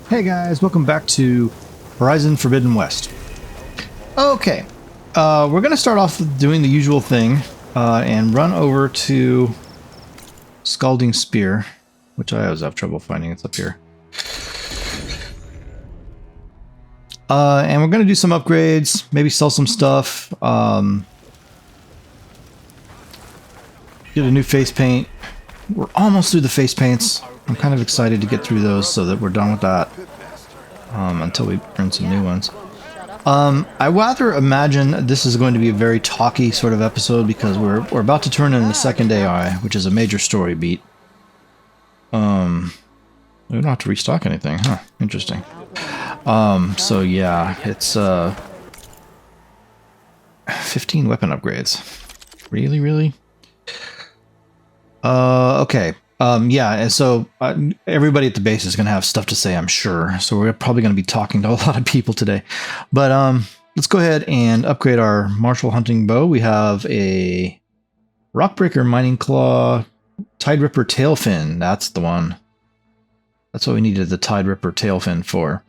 Hey guys, welcome back to Horizon Forbidden West. Okay, we're going to start off with doing the usual thing and run over to Scalding Spear, which I always have trouble finding. It's up here. And we're going to do some upgrades, maybe sell some stuff, get a new face paint. We're almost through the face paints. I'm kind of excited to get through those so that we're done with that until we earn some new ones. I rather imagine this is going to be a very talky sort of episode because we're about to turn in the second AI, which is a major story beat. We don't have to restock anything, huh? Interesting. So yeah, it's 15 weapon upgrades. Really? Okay. Yeah, and so everybody at the base is going to have stuff to say, I'm sure. So we're probably going to be talking to a lot of people today. But let's go ahead and upgrade our martial hunting bow. We have a Rockbreaker Mining Claw, Tide Ripper Tailfin. That's the one. That's what we needed the Tide Ripper Tailfin for.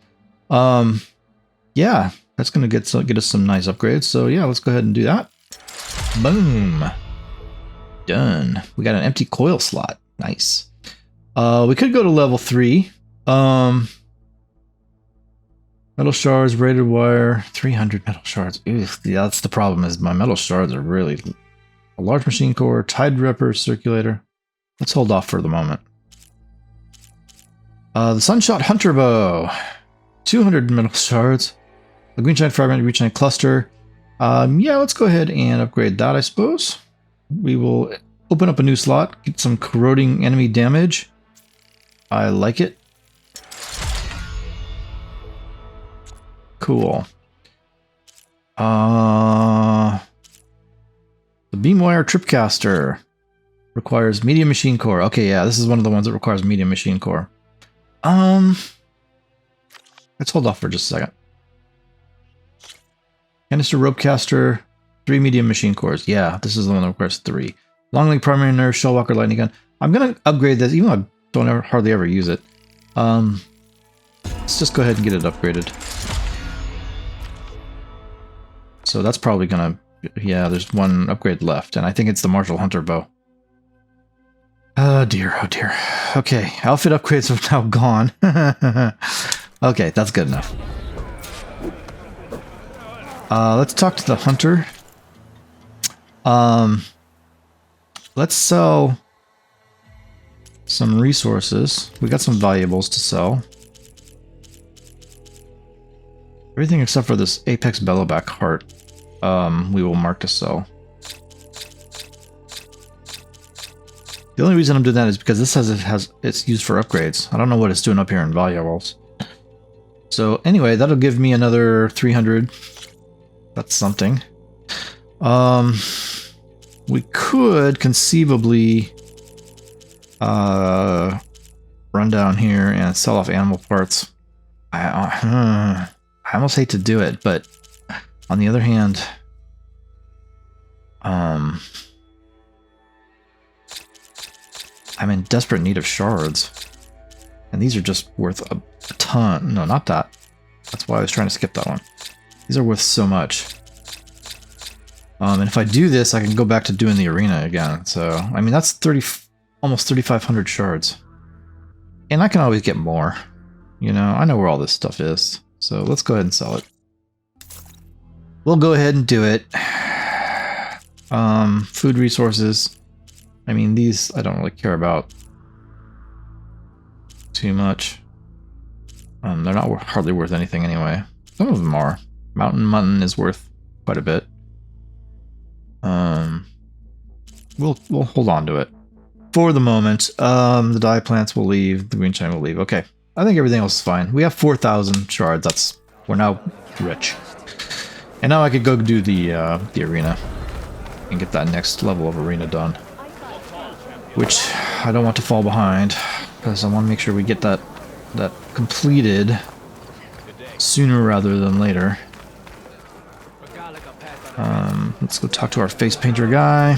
Yeah, that's going to get us some nice upgrades. So yeah, let's go ahead and do that. Boom. Done. We got an empty coil slot. Nice. We could go to level 3. Metal shards, braided wire, 300 metal shards. Oof, yeah, that's the problem, is my metal shards are really... A large machine core, Tide Ripper, circulator. Let's hold off for the moment. The Sunshot Hunter Bow. 200 metal shards. The Green Giant Fragment, Green Giant Cluster. Yeah, let's go ahead and upgrade that, I suppose. We will open up a new slot, get some corroding enemy damage. I like it. Cool. The Beamwire Tripcaster requires medium machine core. Okay, yeah, this is one of the ones that requires medium machine core. Let's hold off for just a second. Canister Ropecaster, 3 medium machine cores. Yeah, this is the one that requires 3. Longlink Primary Nerve, Shellwalker Lightning Gun. I'm going to upgrade this, even though I don't hardly ever use it. Let's just go ahead and get it upgraded. So that's probably going to... Yeah, there's one upgrade left, and I think it's the Martial Hunter Bow. Oh dear. Okay, outfit upgrades are now gone. Okay, that's good enough. Let's talk to the hunter. Let's sell some resources. We got some valuables to sell. Everything except for this Apex Bellowback heart, we will mark to sell. The only reason I'm doing that is because this it's used for upgrades. I don't know what it's doing up here in valuables. So anyway, that'll give me another 300. That's something. We could conceivably run down here and sell off animal parts. I almost hate to do it, but on the other hand, I'm in desperate need of shards, and these are just worth a ton. No, not that. That's why I was trying to skip that one. These are worth so much. And if I do this, I can go back to doing the arena again. So, I mean, that's almost 3,500 shards. And I can always get more. You know, I know where all this stuff is. So let's go ahead and sell it. We'll go ahead and do it. Food resources. I mean, these I don't really care about too much. They're not hardly worth anything anyway. Some of them are. Mountain mutton is worth quite a bit. We'll hold on to it for the moment. The dye plants will leave. The green shine will leave. Okay, I think everything else is fine. We have 4,000 shards. We're now rich, and now I could go do the arena and get that next level of arena done. Which I don't want to fall behind because I want to make sure we get that completed sooner rather than later. Let's go talk to our face painter guy.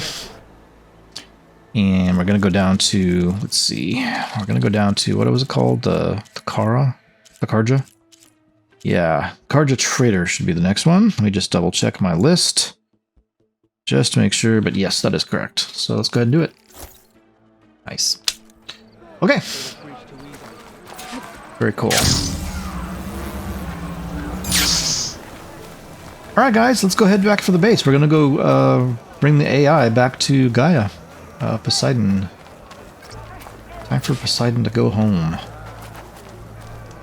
And we're going to go down to, let's see, we're going to go down to, what was it called? The Kara? The Karja? Yeah, Karja Trader should be the next one. Let me just double check my list. Just to make sure, but yes, that is correct. So let's go ahead and do it. Nice. Okay. Very cool. Alright guys, let's go head back for the base. We're gonna go bring the AI back to Gaia. Poseidon. Time for Poseidon to go home.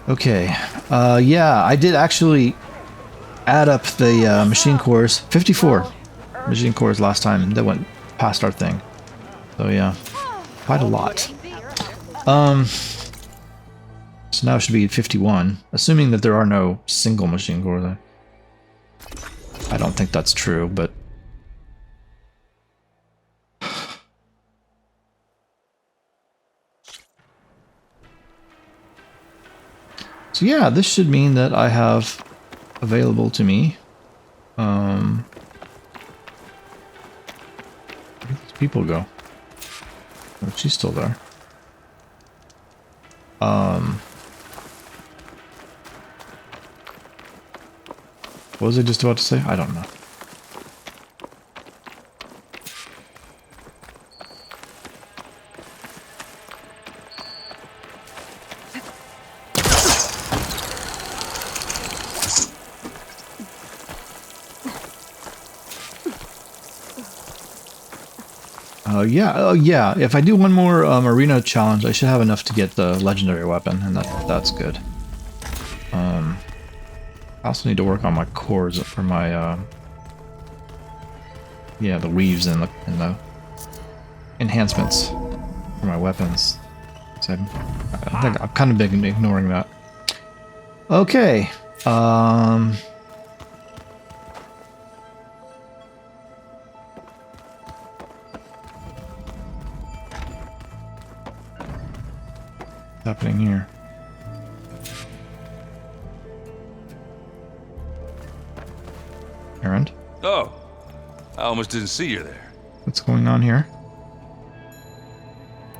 Okay. Yeah, I did actually add up the machine cores. 54 machine cores last time that went past our thing. So yeah, quite a lot. So now it should be 51, assuming that there are no single machine cores. I don't think that's true, but so yeah, this should mean that I have available to me. Where did these people go? Oh, she's still there. What was I just about to say? I don't know. Yeah. If I do one more arena challenge, I should have enough to get the legendary weapon, and that's good. I also need to work on my cores for my yeah, the weaves and the enhancements for my weapons. So I think I've kind of been ignoring that. Okay. Happening here. Erand? Oh, I almost didn't see you there. What's going on here?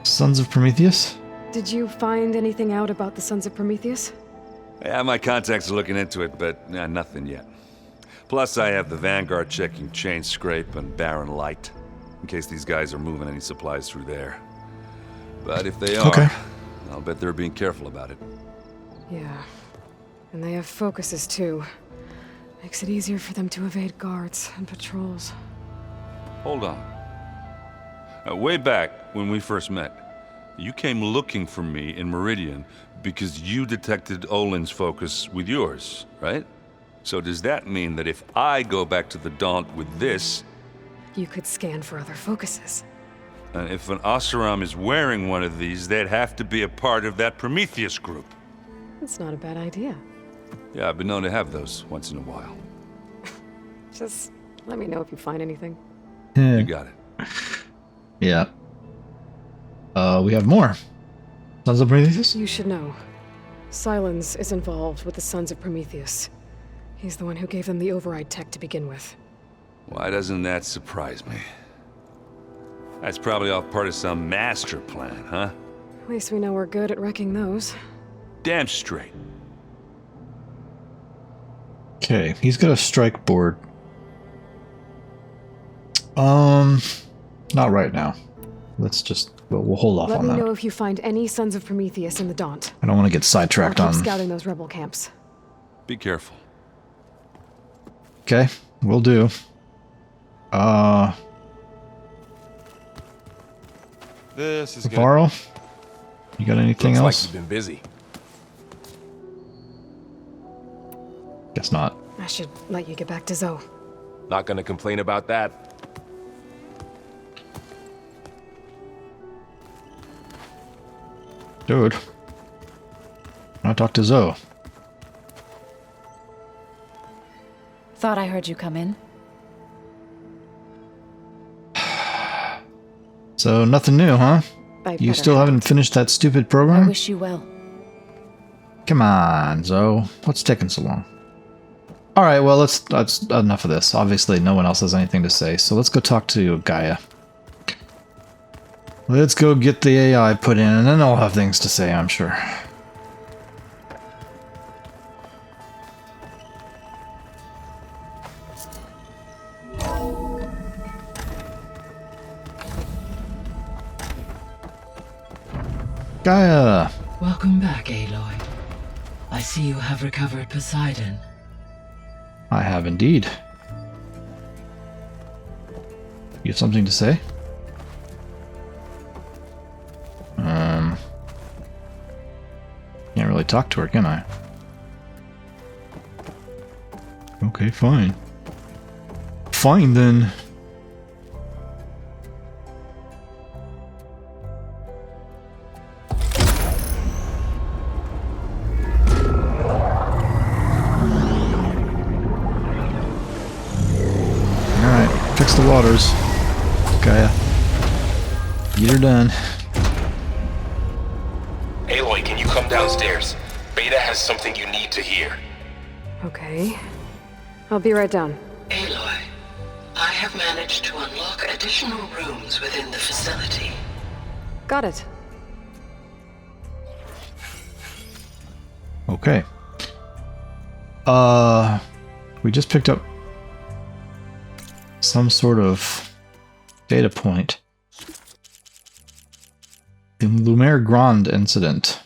Sons of Prometheus? Did you find anything out about the Sons of Prometheus? Yeah, my contacts are looking into it, but nothing yet. Plus, I have the Vanguard checking Chain Scrape and Barren Light, in case these guys are moving any supplies through there. But if they are, okay. I'll bet they're being careful about it. Yeah. And they have focuses, too. Makes it easier for them to evade guards and patrols. Hold on. Way back when we first met, you came looking for me in Meridian because you detected Olin's focus with yours, right? So does that mean that if I go back to the Daunt with this... You could scan for other focuses. And if an Oseram is wearing one of these, they'd have to be a part of that Prometheus group. That's not a bad idea. Yeah, I've been known to have those once in a while. Just let me know if you find anything. You got it. Yeah. We have more. Sons of Prometheus? You should know. Silence is involved with the Sons of Prometheus. He's the one who gave them the override tech to begin with. Why doesn't that surprise me? That's probably all part of some master plan, huh? At least we know we're good at wrecking those. Damn straight. Okay, he's got a strike board. Not right now. Let's just, we'll hold off on that. Let me know if you find any Sons of Prometheus in the Daunt. I don't want to get sidetracked I'll on... keep scouting those rebel camps. Be careful. Okay, will do. This is good. Varl, you got anything Looks else? like you've been busy. Guess not. I should let you get back to Zoe. Not gonna complain about that. Dude. I talked to Zoe. Thought I heard you come in. So nothing new, huh? You still haven't finished that stupid I program? wish you well. Come on, Zoe. What's taking so long? Alright, well, that's enough of this. Obviously, no one else has anything to say, so let's go talk to Gaia. Let's go get the AI put in, and then I'll have things to say, I'm sure. Gaia! Welcome back, Aloy. I see you have recovered Poseidon. I have indeed. You have something to say? Can't really talk to her, can I? Okay, fine. Fine then. Alright, fix the waters. Gaia. Get her done. Aloy, can you come downstairs? Beta has something you need to hear. Okay. I'll be right down. Aloy, I have managed to unlock additional rooms within the facility. Got it. Okay. We just picked up some sort of data point. The Lumiere Grand incident.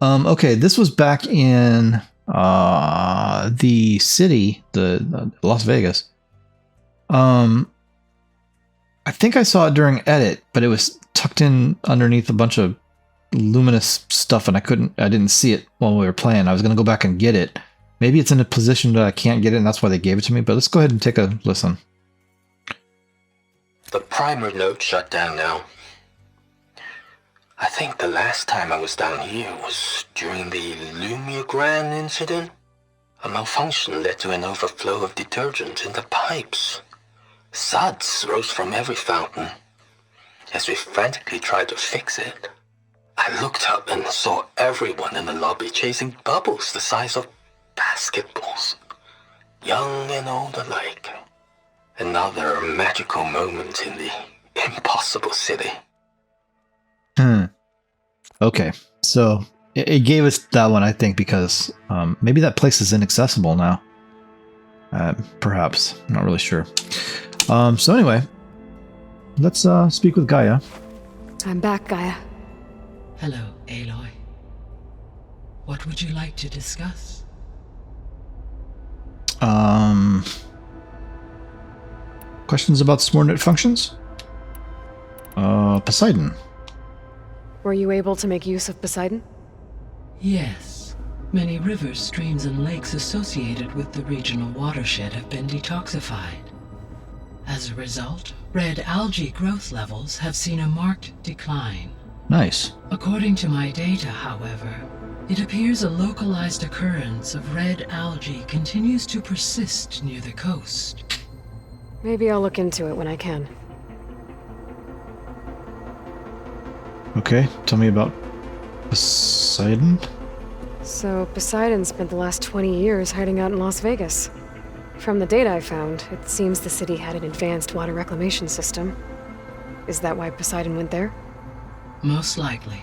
Okay, this was back in the city, the Las Vegas. I think I saw it during edit, but it was tucked in underneath a bunch of luminous stuff, and I didn't see it while we were playing. I was gonna go back and get it. Maybe it's in a position that I can't get it, and that's why they gave it to me. But let's go ahead and take a listen. The primer node shut down now. I think the last time I was down here was during the Lumiere Grand incident. A malfunction led to an overflow of detergent in the pipes. Suds rose from every fountain. As we frantically tried to fix it, I looked up and saw everyone in the lobby chasing bubbles the size of basketballs. Young and old alike. Another magical moment in the impossible city. Okay, so it gave us that one, I think, because maybe that place is inaccessible now. Perhaps. I'm not really sure. So anyway, let's speak with Gaia. I'm back, Gaia. Hello, Aloy. What would you like to discuss? Questions about subordinate functions? Poseidon. Were you able to make use of Poseidon? Yes. Many rivers, streams, and lakes associated with the regional watershed have been detoxified. As a result, red algae growth levels have seen a marked decline. Nice. According to my data, however, it appears a localized occurrence of red algae continues to persist near the coast. Maybe I'll look into it when I can. Okay, tell me about Poseidon. So, Poseidon spent the last 20 years hiding out in Las Vegas. From the data I found, it seems the city had an advanced water reclamation system. Is that why Poseidon went there? Most likely.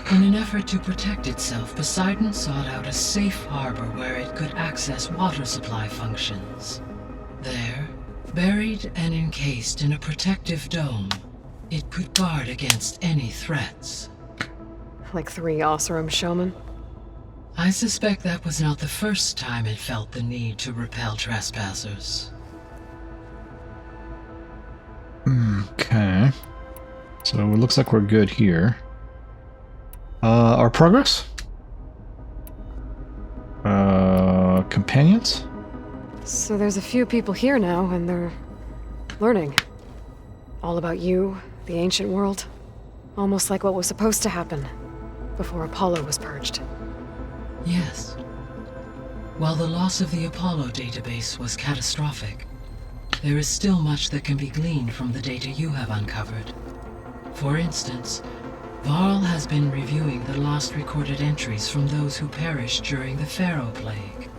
In an effort to protect itself, Poseidon sought out a safe harbor where it could access water supply functions. There, buried and encased in a protective dome, it could guard against any threats. Like 3 Oseram showmen? I suspect that was not the first time it felt the need to repel trespassers. Okay. So it looks like we're good here. Our progress? Companions? So there's a few people here now, and they're learning. All about you, the ancient world. Almost like what was supposed to happen before Apollo was purged. Yes. While the loss of the Apollo database was catastrophic, there is still much that can be gleaned from the data you have uncovered. For instance, Varl has been reviewing the last recorded entries from those who perished during the Pharaoh Plague.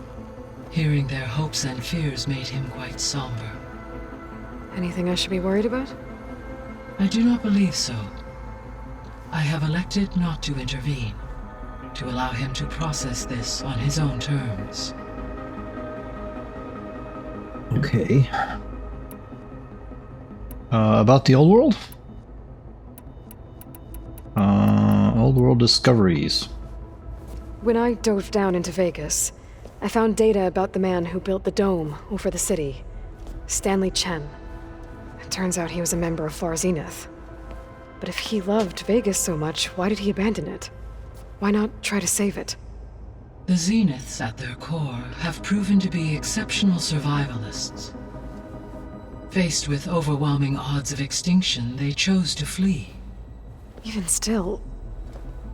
Hearing their hopes and fears made him quite somber. Anything I should be worried about? I do not believe so. I have elected not to intervene, to allow him to process this on his own terms. Okay. About the old world? old world discoveries. When I dove down into Vegas, I found data about the man who built the dome over the city, Stanley Chen. It turns out he was a member of Far Zenith. But if he loved Vegas so much, why did he abandon it? Why not try to save it? The Zeniths, at their core, have proven to be exceptional survivalists. Faced with overwhelming odds of extinction, they chose to flee. Even still,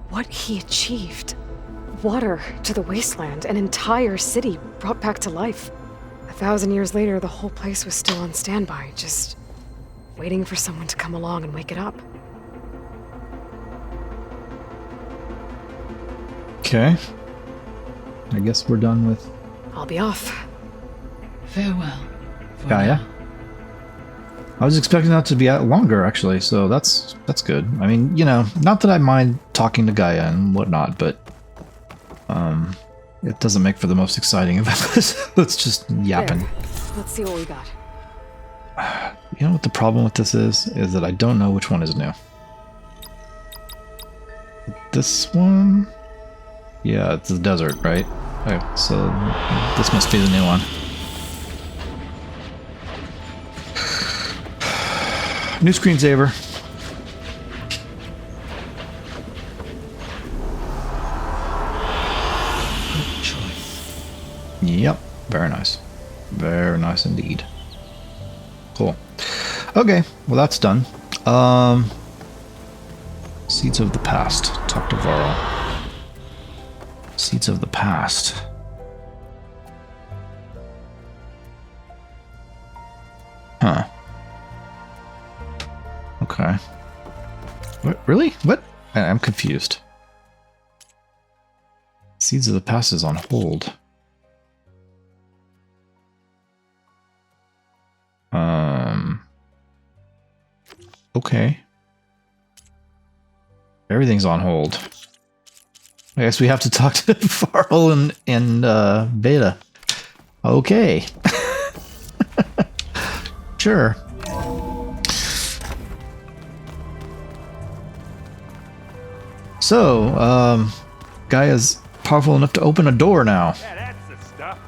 what he achieved. Water to the wasteland, an entire city brought back to life. 1,000 years later, the whole place was still on standby, just waiting for someone to come along and wake it up. Okay. I guess we're done with I'll be off. Farewell. for Gaia. now. I was expecting that to be longer, actually, so that's good. I mean, you know, not that I mind talking to Gaia and whatnot, but it doesn't make for the most exciting of episodes. Just yapping. There. Let's see what we got. You know what the problem with this is? Is that I don't know which one is new. This one? Yeah, it's the desert, right? Okay, so this must be the new one. New screensaver. Good choice. Yep, very nice. Very nice indeed. Cool. Okay, well that's done. Seeds of the past. Talk to Varl. Seeds of the past. Huh. Okay. What? Really? What? I'm confused. Seeds of the past is on hold. Okay. Everything's on hold. I guess we have to talk to Varl and Beta. Okay. Sure. So, Gaia's powerful enough to open a door now. Yeah, that's the stuff.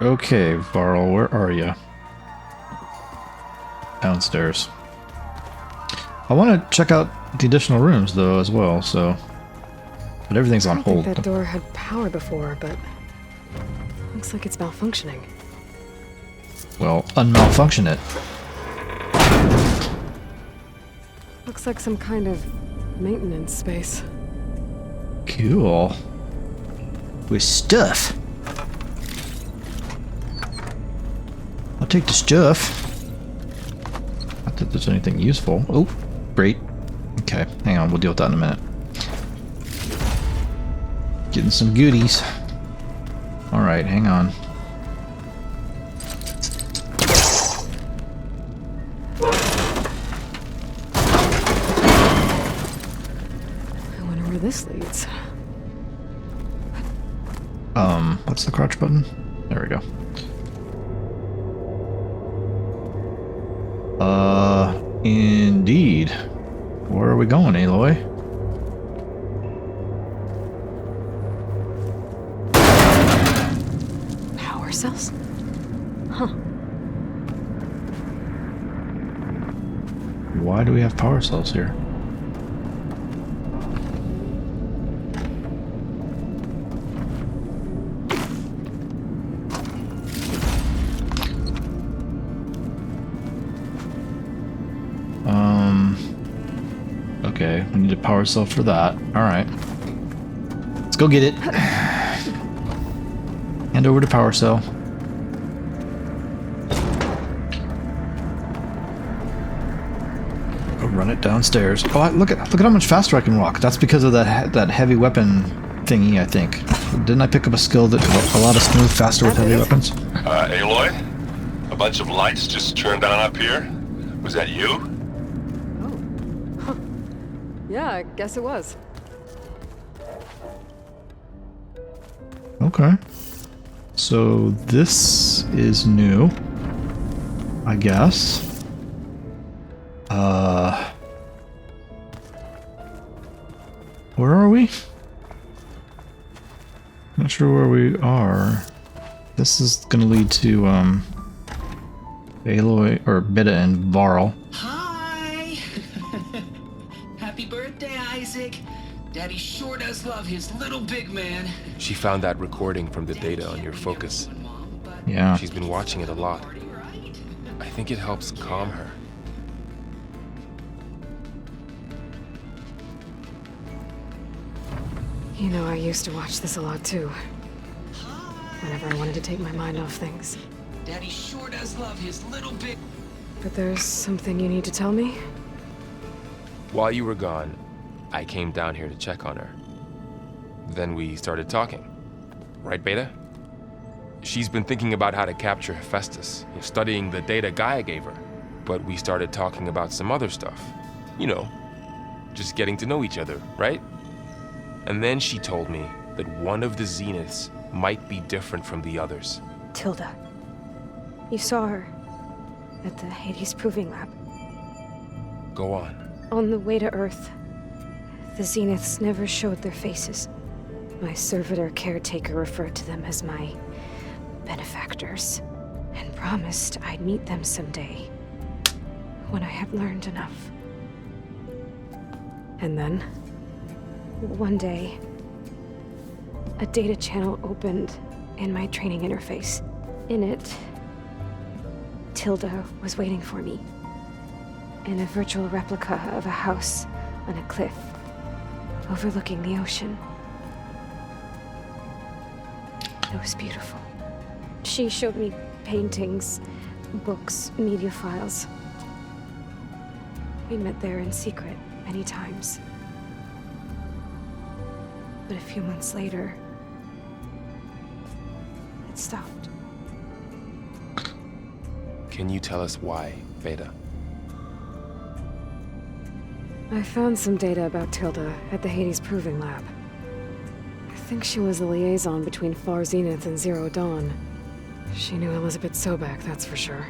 Okay, Varl, where are you? Downstairs. I want to check out the additional rooms, though, as well, so... But everything's on I think hold. that door had power before, but... looks like it's malfunctioning. Well, unmalfunction it. Looks like some kind of maintenance space. Cool. With stuff. I'll take the stuff. Not that there's anything useful. Oh, great. Okay, hang on, we'll deal with that in a minute. Getting some goodies. Alright, hang on. I wonder where this leads. What's the crouch button? There we go. Indeed. Where are we going, Aloy? Power cells? Huh. Why do we have power cells here? Okay, we need a power cell for that. Alright. Let's go get it. Hand over to power cell. Go run it downstairs. Oh, look at how much faster I can walk. That's because of that heavy weapon thingy, I think. Didn't I pick up a skill that allowed us to move faster with heavy weapons? Aloy? A bunch of lights just turned on up here? Was that you? Yeah, I guess it was. Okay. So this is new, I guess. Where are we? Not sure where we are. This is gonna lead to Aloy or Beta and Varl. Hi! Happy birthday, Isaac! Daddy sure does love his little big man. She found that recording from the data on your focus. Yeah. She's been watching it a lot. I think it helps calm her. You know, I used to watch this a lot too. Whenever I wanted to take my mind off things. Daddy sure does love his little big... But there's something you need to tell me? While you were gone, I came down here to check on her. Then we started talking. Right, Beta? She's been thinking about how to capture Hephaestus, studying the data Gaia gave her. But we started talking about some other stuff. You know, just getting to know each other, right? And then she told me that one of the Zeniths might be different from the others. Tilda. You saw her at the Hades Proving Lab. Go on. On the way to Earth, the Zeniths never showed their faces. My servitor caretaker referred to them as my benefactors, and promised I'd meet them someday, when I had learned enough. And then, one day, a data channel opened in my training interface. In it, Tilda was waiting for me, in a virtual replica of a house on a cliff, overlooking the ocean. It was beautiful. She showed me paintings, books, media files. We met there in secret many times. But a few months later, it stopped. Can you tell us why, Beta? I found some data about Tilda at the Hades Proving Lab. I think she was the liaison between Far Zenith and Zero Dawn. She knew Elizabeth Sobek, that's for sure.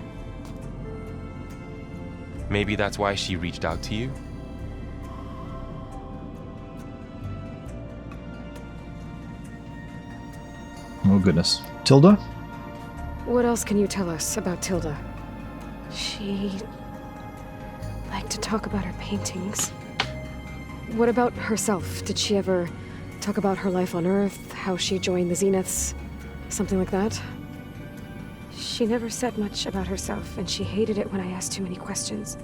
Maybe that's why she reached out to you? Oh goodness. Tilda? What else can you tell us about Tilda? She liked to talk about her paintings. What about herself? Did she ever talk about her life on Earth, how she joined the Zeniths, something like that? She never said much about herself, and she hated it when I asked too many questions.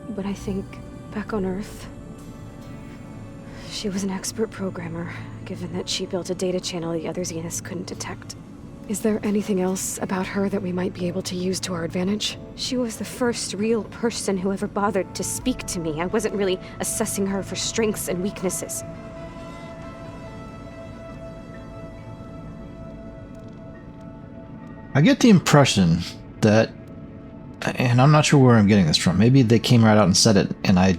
But I think, back on Earth, she was an expert programmer, given that she built a data channel the other Zeniths couldn't detect. Is there anything else about her that we might be able to use to our advantage? She was the first real person who ever bothered to speak to me. I wasn't really assessing her for strengths and weaknesses. I get the impression that, and I'm not sure where I'm getting this from, maybe they came right out and said it and I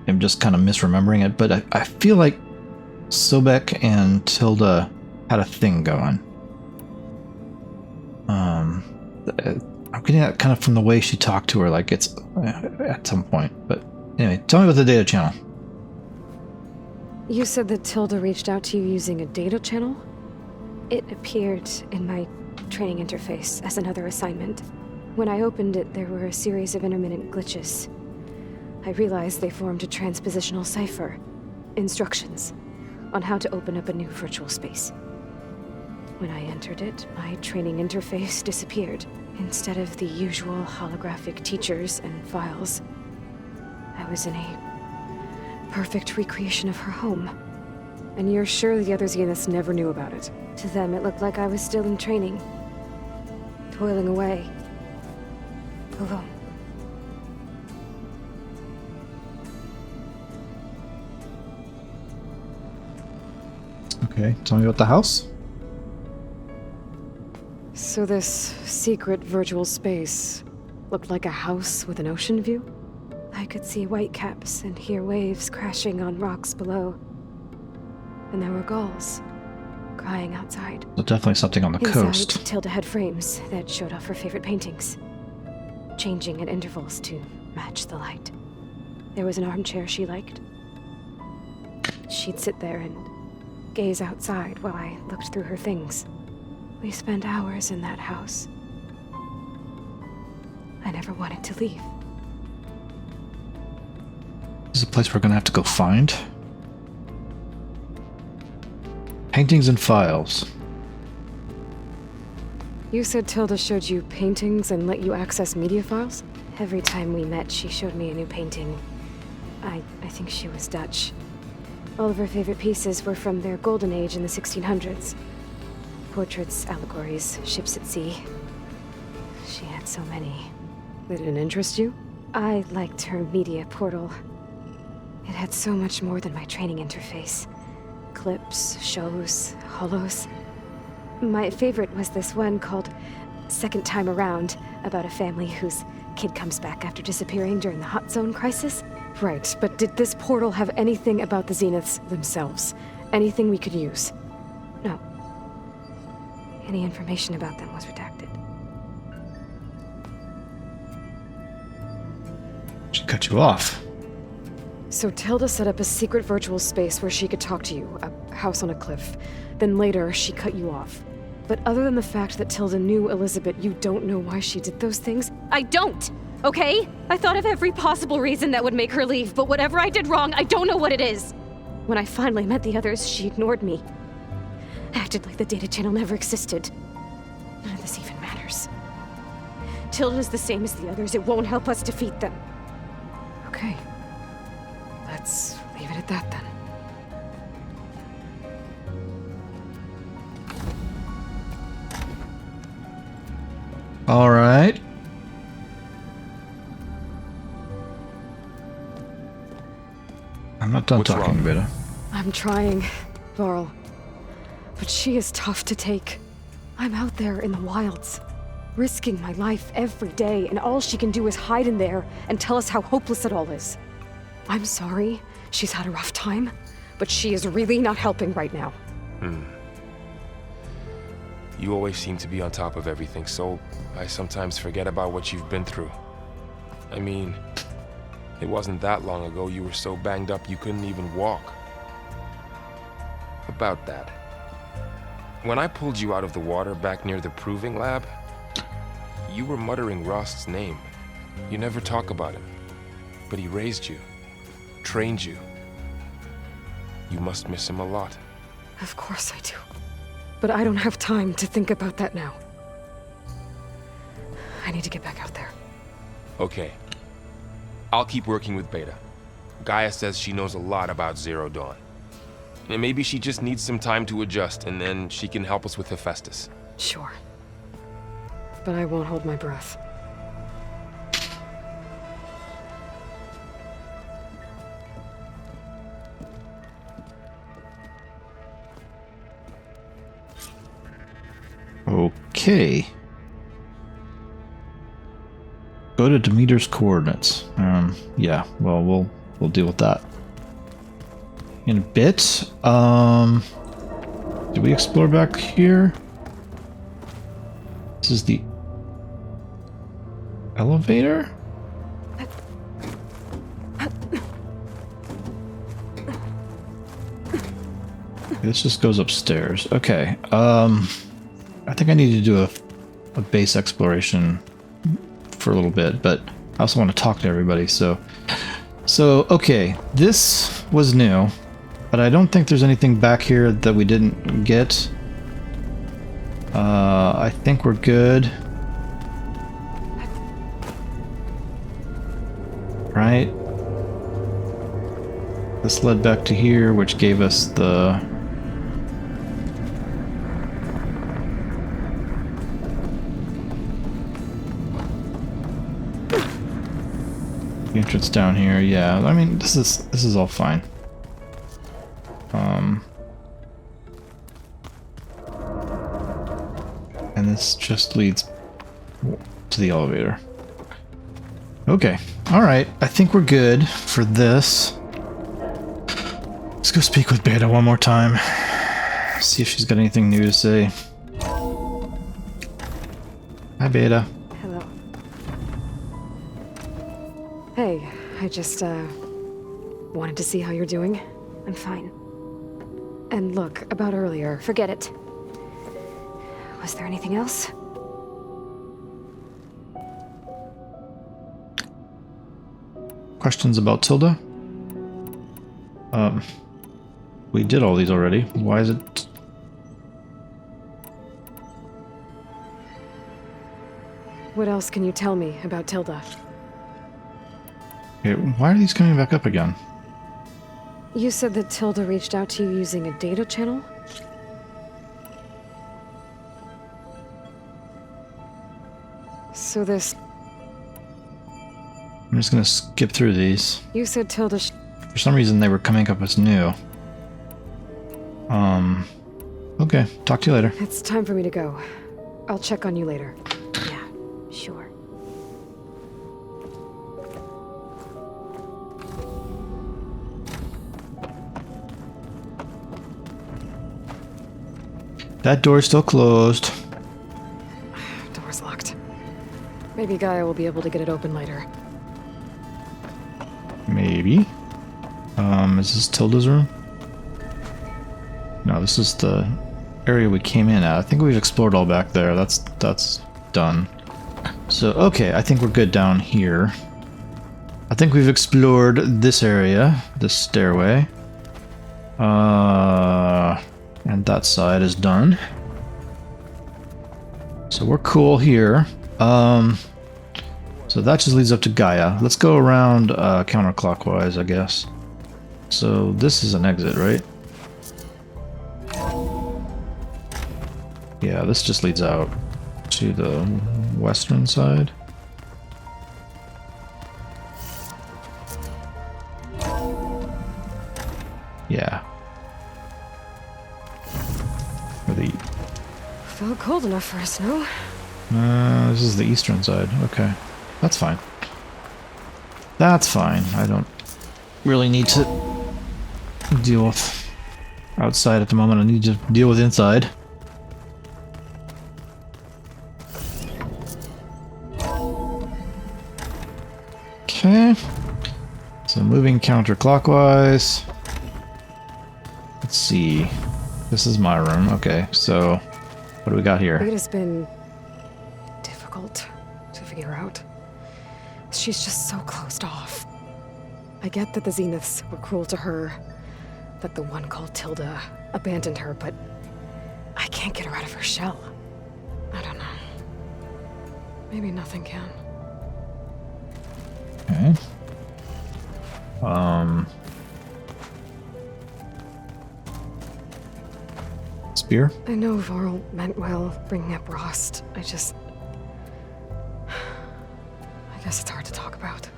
am just kind of misremembering it, but I feel like Sobek and Tilda had a thing going. I'm getting that kind of from the way she talked to her, like it's at some point. But anyway, tell me about the data channel. You said that Tilda reached out to you using a data channel? It appeared in my training interface as another assignment. When I opened it, there were a series of intermittent glitches. I realized they formed a transpositional cipher. Instructions on how to open up a new virtual space. When I entered it, my training interface disappeared. Instead of the usual holographic teachers and files, I was in a perfect recreation of her home. And you're sure the other Zeniths never knew about it? To them, it looked like I was still in training, toiling away, alone. Okay, tell me about the house. So this secret virtual space looked like a house with an ocean view? I could see whitecaps and hear waves crashing on rocks below. And there were gulls crying outside. So definitely something on the Inside, coast. Tilda had frames that showed off her favorite paintings, changing at intervals to match the light. There was an armchair she liked. She'd sit there and gaze outside while I looked through her things. We spent hours in that house. I never wanted to leave. This is a place we're gonna have to go find. Paintings and files. You said Tilda showed you paintings and let you access media files? Every time we met, she showed me a new painting. I think she was Dutch. All of her favorite pieces were from their golden age in the 1600s. Portraits, allegories, ships at sea. She had so many. They didn't interest you? I liked her media portal. It had so much more than my training interface. Clips, shows, holos. My favorite was this one called Second Time Around, about a family whose kid comes back after disappearing during the Hot Zone crisis. Right, but did this portal have anything about the Zeniths themselves? Anything we could use? No. Any information about them was redacted. She cut you off. So Tilda set up a secret virtual space where she could talk to you, a house on a cliff. Then later, she cut you off. But other than the fact that Tilda knew Elizabeth, you don't know why she did those things? I don't! Okay? I thought of every possible reason that would make her leave, but whatever I did wrong, I don't know what it is. When I finally met the others, she ignored me. Acted like the data channel never existed. None of this even matters. Tilda's the same as the others. It won't help us defeat them. Okay. Let's leave it at that then. All right. I'm not done What's talking, wrong? Beta. I'm trying, Varl. But she is tough to take. I'm out there in the wilds, risking my life every day, and all she can do is hide in there and tell us how hopeless it all is. I'm sorry, she's had a rough time, but she is really not helping right now. You always seem to be on top of everything, so I sometimes forget about what you've been through. I mean, it wasn't that long ago you were so banged up you couldn't even walk. About that. When I pulled you out of the water back near the proving lab, you were muttering Rost's name. You never talk about him. But he raised you, trained you. You must miss him a lot. Of course I do. But I don't have time to think about that now. I need to get back out there. Okay. I'll keep working with Beta. Gaia says she knows a lot about Zero Dawn. And maybe she just needs some time to adjust, and then she can help us with Hephaestus. Sure. But I won't hold my breath. Okay. Go to Demeter's coordinates. Yeah, well, we'll deal with that in a bit. Did we explore back here? This is the elevator? This just goes upstairs. Okay. I think I need to do a base exploration for a little bit, but I also want to talk to everybody, so okay, this was new, but I don't think there's anything back here that we didn't get. I think we're good. Right? This led back to here, which gave us the entrance down here. Yeah, I mean, this is all fine. And this just leads to the elevator. Okay, all right. I think we're good for this. Let's go speak with Beta one more time. See if she's got anything new to say. Hi, Beta. Hello. Hey, I just, wanted to see how you're doing. I'm fine. And look, about earlier. Forget it. Was there anything else? Questions about Tilda? We did all these already. Why is it... What else can you tell me about Tilda? Okay, why are these coming back up again? You said that Tilda reached out to you using a data channel? So this... I'm just gonna skip through these. You said Tilda For some reason they were coming up as new. Okay, talk to you later. It's time for me to go. I'll check on you later. Yeah, sure. That door's still closed. Door's locked. Maybe Gaia will be able to get it open later. Maybe. Is this Tilda's room? No, this is the area we came in at. I think we've explored all back there. That's done. So, okay, I think we're good down here. I think we've explored this area, this stairway. And that side is done. So we're cool here. So that just leads up to Gaia. Let's go around counterclockwise, I guess. So this is an exit, right? Yeah, this just leads out to the western side. Yeah. Or the... Felt cold enough for a snow. This is the eastern side. Okay. That's fine. That's fine. I don't really need to deal with outside at the moment. I need to deal with inside. Okay. So moving counterclockwise. Let's see. This is my room. Okay, so what do we got here? It has been difficult to figure out. She's just so closed off. I get that the Zeniths were cruel to her, that the one called Tilda abandoned her, but I can't get her out of her shell. I don't know. Maybe nothing can. Okay. Spear? I know Varl meant well, bringing up Rost. I guess it's hard to talk about.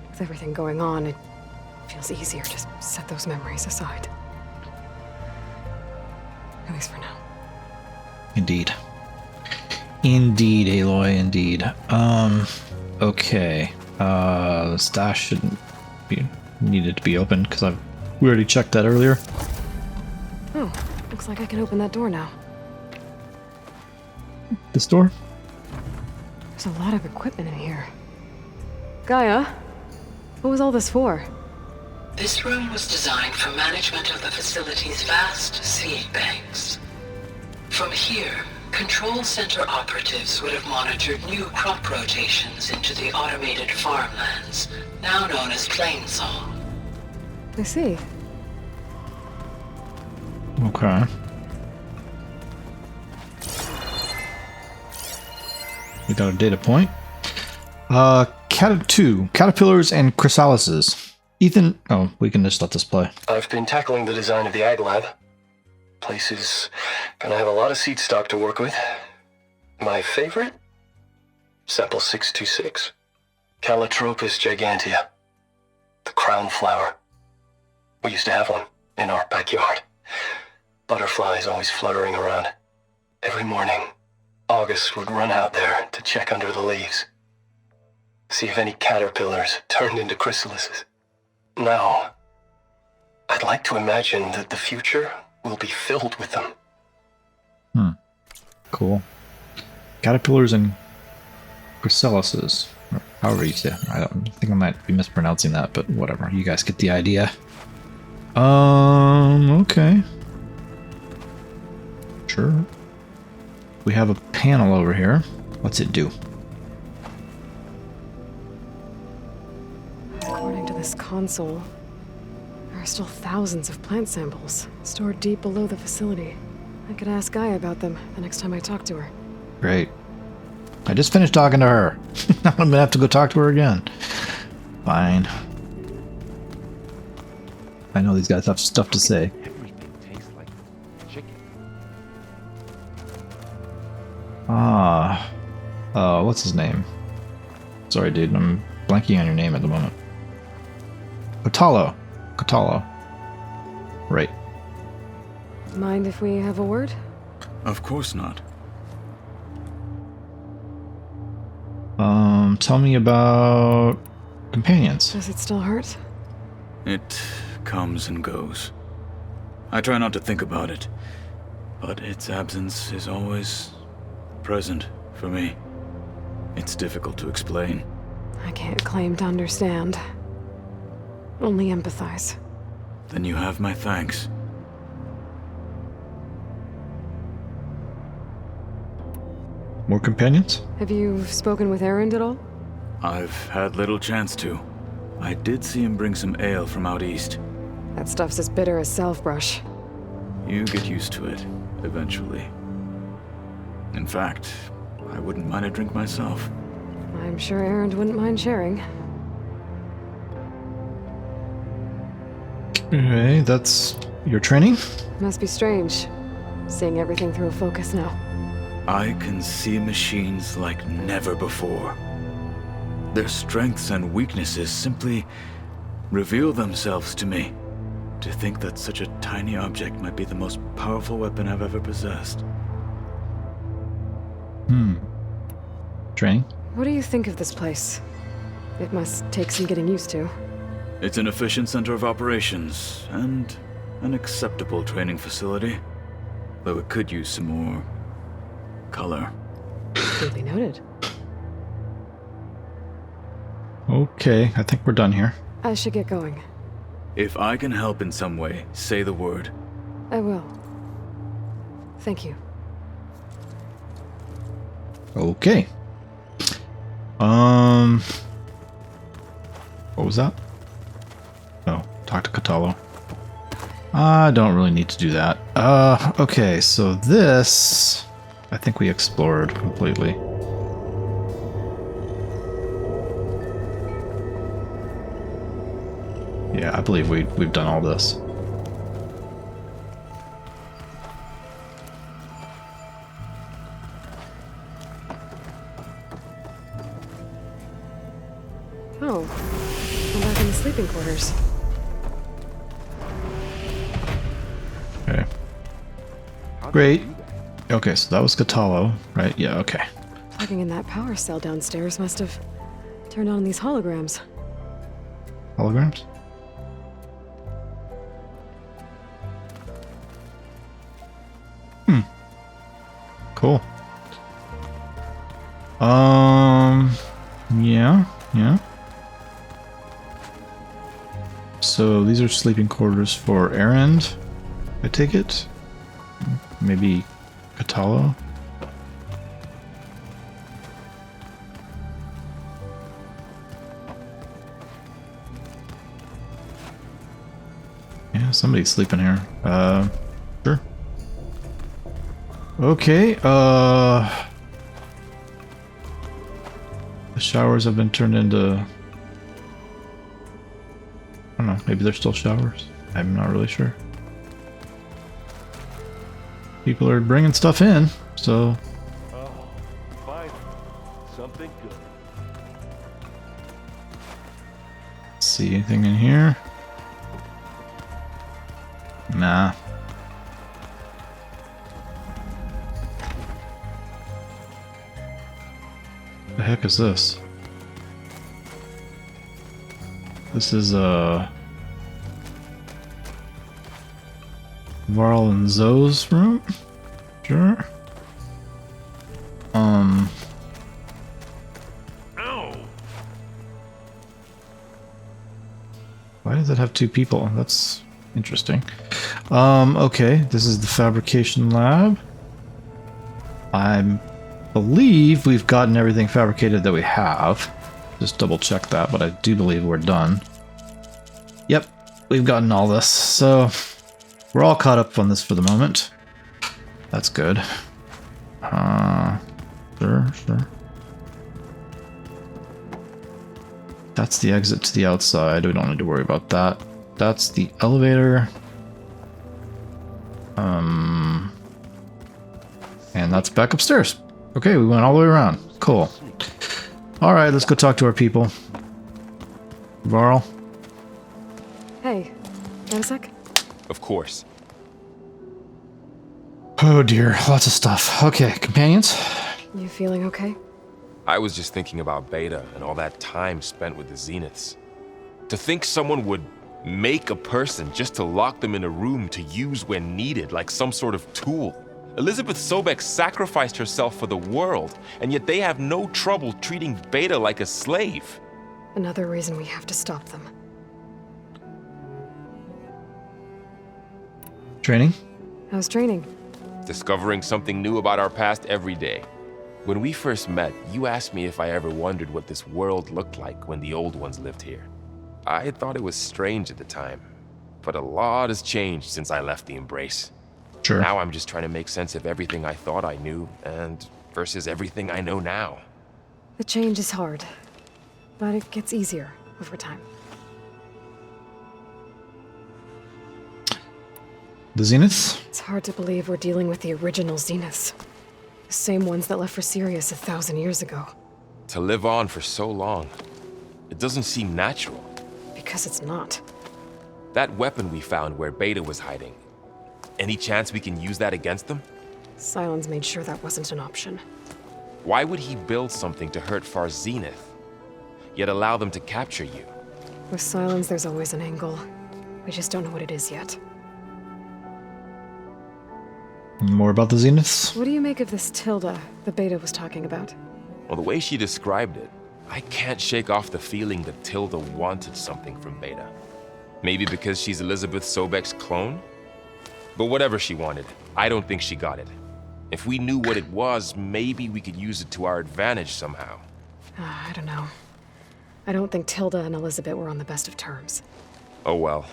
With everything going on, it feels easier to set those memories aside. At least for now. Indeed. Indeed, Aloy, indeed. Okay. The stash shouldn't be needed to be opened because we already checked that earlier. Oh, looks like I can open that door now. This door? There's a lot of equipment in here. Gaia, what was all this for? This room was designed for management of the facility's vast seed banks. From here, Control Center operatives would have monitored new crop rotations into the automated farmlands, now known as Plainsong. I see. Okay. We got a data point. Caterpillars and chrysalises. Ethan, oh, we can just let this play. I've been tackling the design of the Ag Lab. Place is gonna have a lot of seed stock to work with. My favorite? Sample 626. Calotropis gigantea. The crown flower. We used to have one in our backyard. Butterflies always fluttering around. Every morning, August would run out there to check under the leaves. See if any caterpillars turned into chrysalises. Now, I'd like to imagine that the future will be filled with them. Cool. Caterpillars and chrysalises. Or however you say it. I don't think I might be mispronouncing that, but whatever. You guys get the idea. Okay. Sure. We have a panel over here. What's it do? According to this console, there are still thousands of plant samples stored deep below the facility. I could ask Gaia about them the next time I talk to her. Great. I just finished talking to her. I'm gonna have to go talk to her again. Fine. I know these guys have stuff to say. Everything tastes like chicken. What's his name? Sorry, dude, I'm blanking on your name at the moment. Kotallo. Kotallo. Right. Mind if we have a word? Of course not. Tell me about companions. Does it still hurt? It comes and goes. I try not to think about it, but its absence is always present for me. It's difficult to explain. I can't claim to understand. Only empathize. Then you have my thanks. More companions? Have you spoken with Erand at all? I've had little chance to. I did see him bring some ale from out east. That stuff's as bitter as self-brush. You get used to it, eventually. In fact, I wouldn't mind a drink myself. I'm sure Erand wouldn't mind sharing. Okay, that's your training? Must be strange, seeing everything through a focus now. I can see machines like never before. Their strengths and weaknesses simply reveal themselves to me. To think that such a tiny object might be the most powerful weapon I've ever possessed. Training? What do you think of this place? It must take some getting used to. It's an efficient center of operations, and an acceptable training facility. Though it could use some more color. Duly noted. Okay, I think we're done here. I should get going. If I can help in some way, say the word. I will. Thank you. Okay. What was that? Oh, talk to Kotallo. I don't really need to do that. Okay, so this I think we explored completely. Yeah, I believe we've done all this. Oh, I'm back in the sleeping quarters. Okay. Great. Okay, so that was Kotallo, right? Yeah, okay. Plugging in that power cell downstairs must have turned on these holograms. Holograms? Cool. Yeah. So these are sleeping quarters for Erand, I take it? Maybe Kotallo? Yeah, somebody's sleeping here. Sure. Okay, the showers have been turned into... I don't know, maybe they're still showers? I'm not really sure. People are bringing stuff in, so... Oh, finally, something good. See anything in here? Nah. The heck is this? This is Varl and Zoe's room? Sure. Ow! Why does it have two people? That's interesting. Okay, this is the fabrication lab. I believe we've gotten everything fabricated that we have. Just double check that, but I do believe we're done. Yep, we've gotten all this, so we're all caught up on this for the moment. That's good. Sure. That's the exit to the outside. We don't need to worry about that. That's the elevator. And that's back upstairs. Okay, we went all the way around. Cool. Alright, let's go talk to our people. Varl? Hey, got a sec? Of course. Oh dear, lots of stuff. Okay, companions? You feeling okay? I was just thinking about Beta and all that time spent with the Zeniths. To think someone would make a person just to lock them in a room to use when needed, like some sort of tool. Elizabeth Sobek sacrificed herself for the world, and yet they have no trouble treating Beta like a slave. Another reason we have to stop them. Training? How's training? Discovering something new about our past every day. When we first met, you asked me if I ever wondered what this world looked like when the old ones lived here. I thought it was strange at the time, but a lot has changed since I left the Embrace. Sure. Now I'm just trying to make sense of everything I thought I knew and versus everything I know now. The change is hard, but it gets easier over time. The Zeniths? It's hard to believe we're dealing with the original Zeniths. The same ones that left for Sirius 1,000 years ago. To live on for so long, it doesn't seem natural. Because it's not. That weapon we found where Beta was hiding, any chance we can use that against them? Sylens made sure that wasn't an option. Why would he build something to hurt Far Zenith, yet allow them to capture you? With Sylens, there's always an angle. We just don't know what it is yet. More about the Zeniths? What do you make of this Tilda the Beta was talking about? Well, the way she described it, I can't shake off the feeling that Tilda wanted something from Beta. Maybe because she's Elizabeth Sobek's clone? But whatever she wanted, I don't think she got it. If we knew what it was, maybe we could use it to our advantage somehow. I don't know. I don't think Tilda and Elizabeth were on the best of terms. Oh well.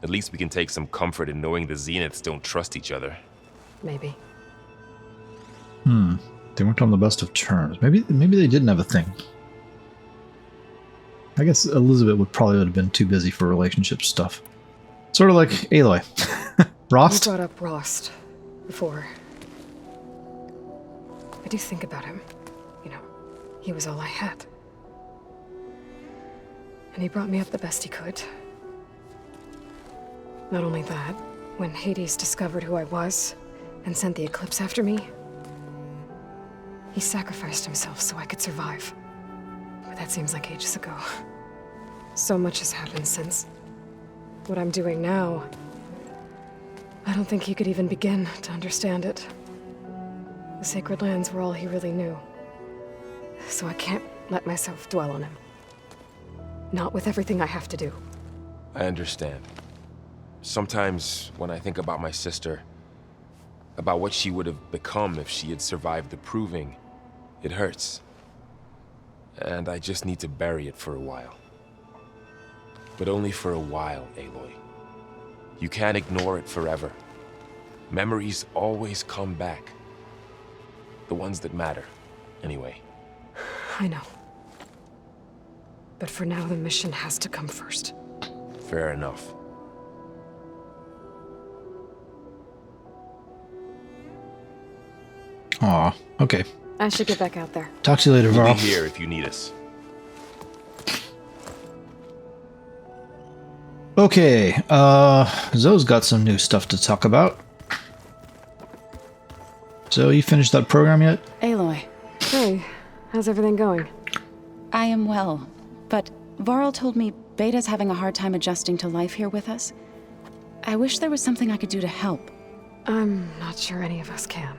At least we can take some comfort in knowing the Zeniths don't trust each other. Maybe. They weren't on the best of terms. Maybe they didn't have a thing. I guess Elizabeth would have been too busy for relationship stuff. Sort of like Aloy. Rost? You brought up Rost before. I do think about him. You know, he was all I had. And he brought me up the best he could. Not only that, when Hades discovered who I was and sent the Eclipse after me, he sacrificed himself so I could survive. But that seems like ages ago. So much has happened since. What I'm doing now, I don't think he could even begin to understand it. The sacred lands were all he really knew. So I can't let myself dwell on him. Not with everything I have to do. I understand. Sometimes when I think about my sister, about what she would have become if she had survived the Proving, it hurts. And I just need to bury it for a while. But only for a while, Aloy. You can't ignore it forever. Memories always come back. The ones that matter, anyway. I know. But for now, the mission has to come first. Fair enough. Aw, okay. I should get back out there. Talk to you later, We'll Varl. be here if you need us. Okay, Zoe's got some new stuff to talk about. Zoe, you finished that program yet? Aloy, Hey, how's everything going? I am well, but Varl told me Beta's having a hard time adjusting to life here with us. I wish there was something I could do to help. I'm not sure any of us can.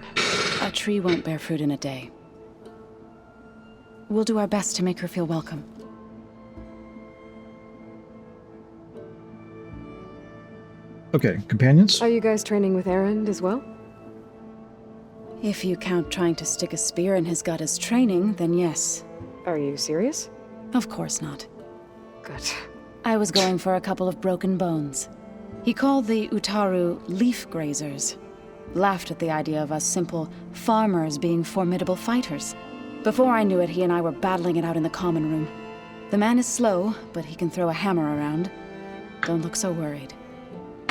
A tree won't bear fruit in a day. We'll do our best to make her feel welcome. Okay, companions? Are you guys training with Erand as well? If you count trying to stick a spear in his gut as training, then yes. Are you serious? Of course not. Good. I was going for a couple of broken bones. He called the Utaru leaf grazers. Laughed at the idea of us simple farmers being formidable fighters. Before I knew it, he and I were battling it out in the common room. The man is slow, but he can throw a hammer around. Don't look so worried.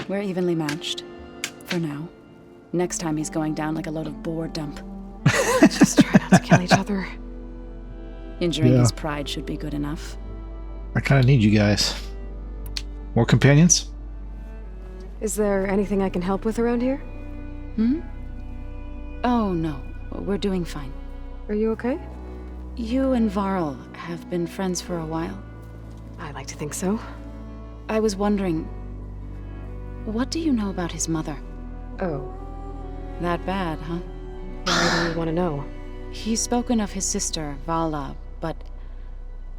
We're evenly matched. For now. Next time he's going down like a load of boar dump. Just try not to kill each other. Injuring his pride should be good enough. I kind of need you guys. More companions? Is there anything I can help with around here? Oh, no. We're doing fine. Are you okay? You and Varl have been friends for a while. I like to think so. I was wondering, what do you know about his mother? Oh. That bad, huh? Why do you want to know? He's spoken of his sister, Vala, but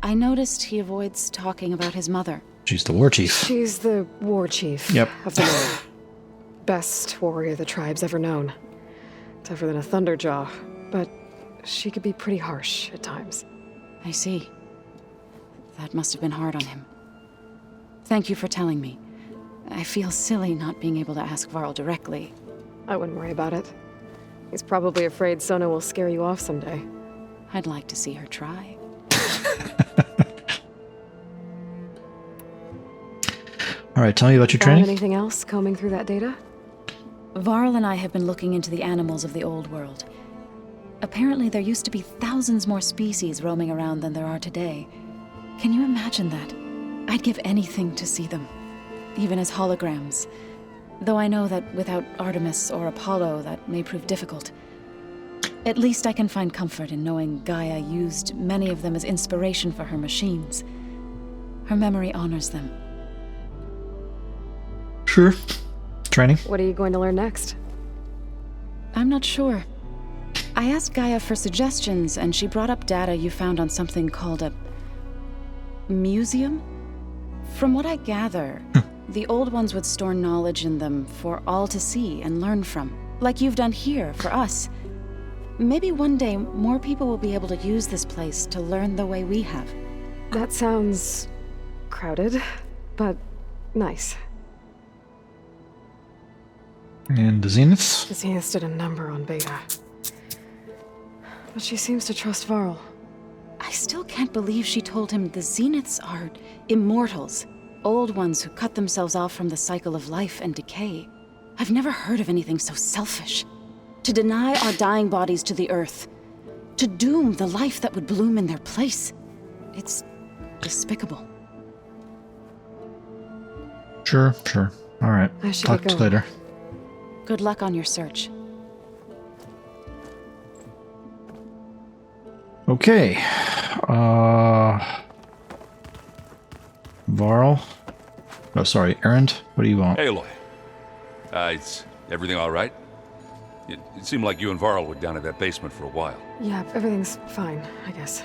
I noticed he avoids talking about his mother. She's the war chief. She's the war chief of the Lord. Best warrior the tribe's ever known. Tougher than a Thunderjaw, but she could be pretty harsh at times. I see. That must have been hard on him. Thank you for telling me. I feel silly not being able to ask Varl directly. I wouldn't worry about it. He's probably afraid Sona will scare you off someday. I'd like to see her try. Alright, tell me about your Found training. Anything else combing through that data? Varl and I have been looking into the animals of the old world. Apparently there used to be thousands more species roaming around than there are today. Can you imagine that? I'd give anything to see them. Even as holograms. Though I know that without Artemis or Apollo, that may prove difficult. At least I can find comfort in knowing Gaia used many of them as inspiration for her machines. Her memory honors them. Sure. Training? What are you going to learn next? I'm not sure. I asked Gaia for suggestions, and she brought up data you found on something called a museum? From what I gather, the old ones would store knowledge in them for all to see and learn from, like you've done here for us. Maybe one day more people will be able to use this place to learn the way we have. That sounds crowded, but nice. And the Zeniths? The Zeniths did a number on Beta. But she seems to trust Varl. I still can't believe she told him the Zeniths are immortals. Old ones who cut themselves off from the cycle of life and decay. I've never heard of anything so selfish. To deny our dying bodies to the earth. To doom the life that would bloom in their place. It's despicable. Sure. Alright. I should Talk get to you going. later. Good luck on your search. Okay. Varl? Oh, sorry, Erand. What do you want? Aloy. Is everything all right? It seemed like you and Varl were down at that basement for a while. Yeah, everything's fine, I guess.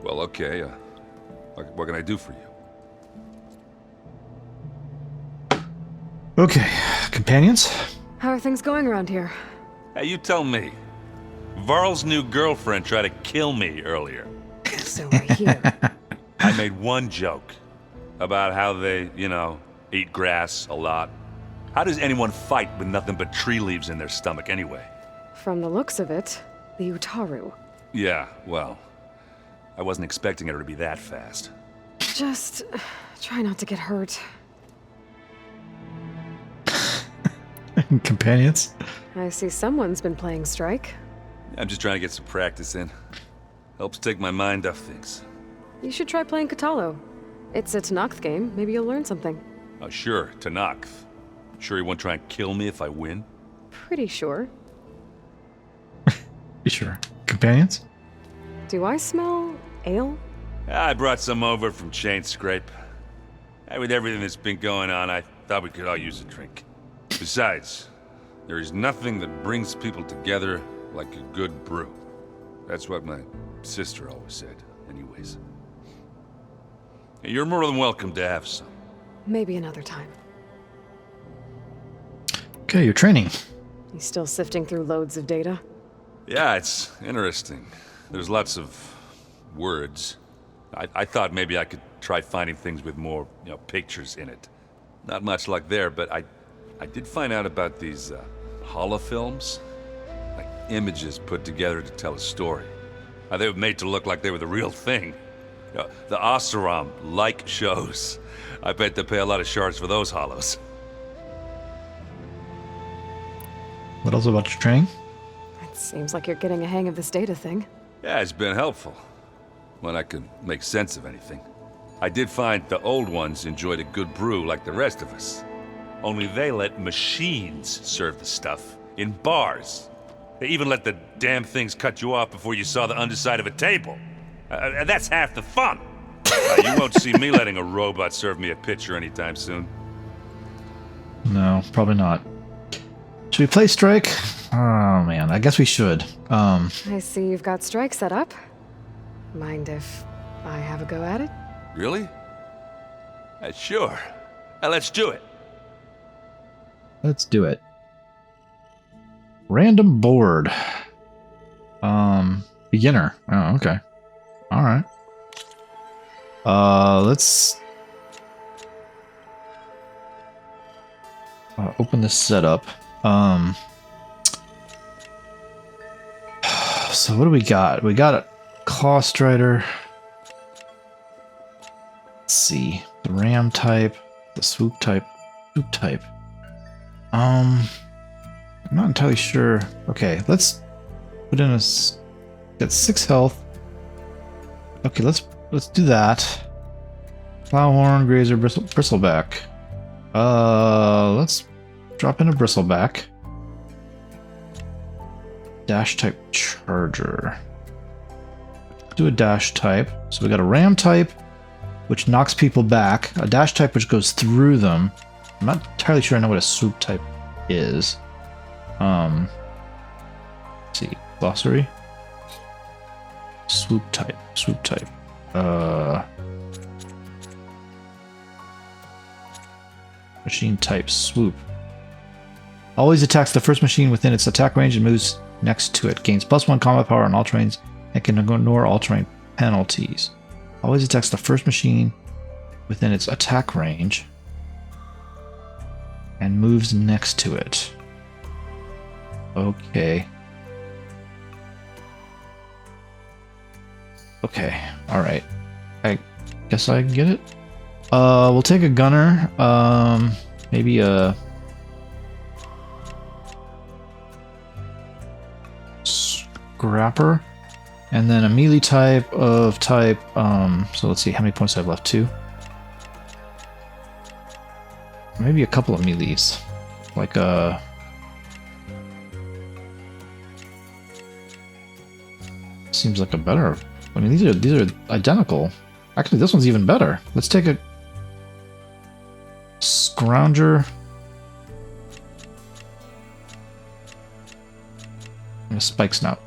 Well, okay. What can I do for you? Okay, companions? How are things going around here? Hey, you tell me. Varl's new girlfriend tried to kill me earlier. So we're here. I made one joke about how they, eat grass a lot. How does anyone fight with nothing but tree leaves in their stomach anyway? From the looks of it, the Utaru. Yeah, well, I wasn't expecting her to be that fast. Just try not to get hurt. Companions? I see someone's been playing Strike. I'm just trying to get some practice in. Helps take my mind off things. You should try playing Kotallo. It's a Tanakh game. Maybe you'll learn something. Oh, sure, Tanakh. Sure he won't try and kill me if I win? Pretty sure. You sure? Companions? Do I smell ale? I brought some over from Chain Scrape. With everything that's been going on, I thought we could all use a drink. Besides, there is nothing that brings people together like a good brew. That's what my sister always said, anyways. You're more than welcome to have some. Maybe another time. Okay, you're training. You still sifting through loads of data? Yeah, it's interesting. There's lots of words. I thought maybe I could try finding things with more, pictures in it. Not much luck there, but I did find out about these holofilms. Like images put together to tell a story. They were made to look like they were the real thing. The Oseram-like shows. I bet they pay a lot of shards for those hollows. What else about your training? It seems like you're getting a hang of this data thing. Yeah, it's been helpful. When I could make sense of anything. I did find the old ones enjoyed a good brew like the rest of us. Only they let machines serve the stuff in bars. They even let the damn things cut you off before you saw the underside of a table. That's half the fun. You won't see me letting a robot serve me a pitcher anytime soon. No, probably not. Should we play Strike? Oh man, I guess we should. I see you've got Strike set up. Mind if I have a go at it? Really? Sure. Let's do it. Let's do it. Random board. Beginner. Oh, okay. All right. Let's open this setup. So what do we got? We got a Claw Strider. Let's see. The Ram type, the Swoop type, I'm not entirely sure. Okay, let's put in got 6 health. Okay, let's do that. Plowhorn, Grazer, Bristleback. Let's drop in a Bristleback. Dash type Charger. Do a dash type. So we got a Ram type, which knocks people back. A dash type, which goes through them. I'm not entirely sure I know what a swoop type is. Let's see. Glossary. Swoop type. Machine type swoop. Always attacks the first machine within its attack range and moves next to it. Gains +1 combat power on all terrains and can ignore all terrain penalties. Always attacks the first machine within its attack range and moves next to it. Okay. Okay, alright. I guess I can get it. We'll take a gunner. Maybe a scrapper. And then a melee type of type, so let's see, how many points do I have left? 2? Maybe a couple of melees. Like seems like a better. I mean, these are identical. Actually, this one's even better. Let's take a Scrounger and a Spike Snout.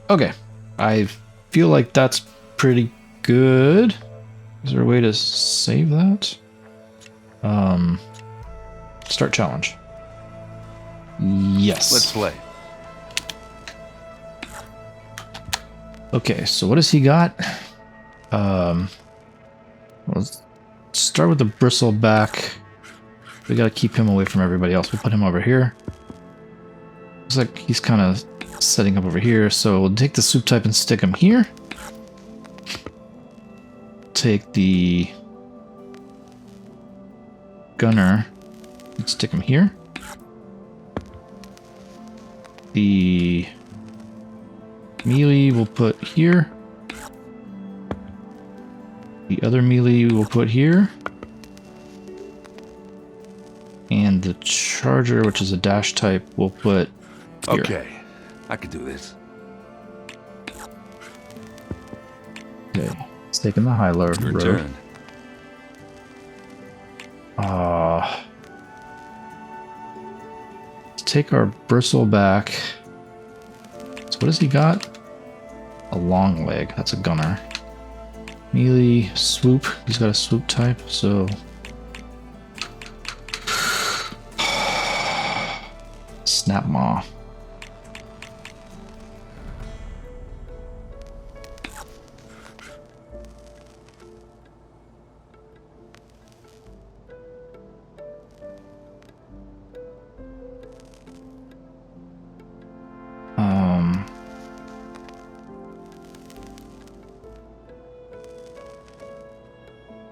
Okay, I feel like that's pretty good. Is there a way to save that? Start challenge. Yes. Let's play. Okay, so what has he got? Let's start with the Bristleback. We gotta keep him away from everybody else. We'll put him over here. Looks like he's kind of setting up over here, so we'll take the Swoop type and stick him here. Take the Gunner and stick him here. The melee we'll put here. The other melee we'll put here. And the Charger, which is a dash type, we'll put here. Okay, I could do this. Okay, it's taking the high road. Your turn. take our bristle back. So what has he got? A long leg. That's a gunner. Melee, swoop. He's got a swoop type, so... Snap maw.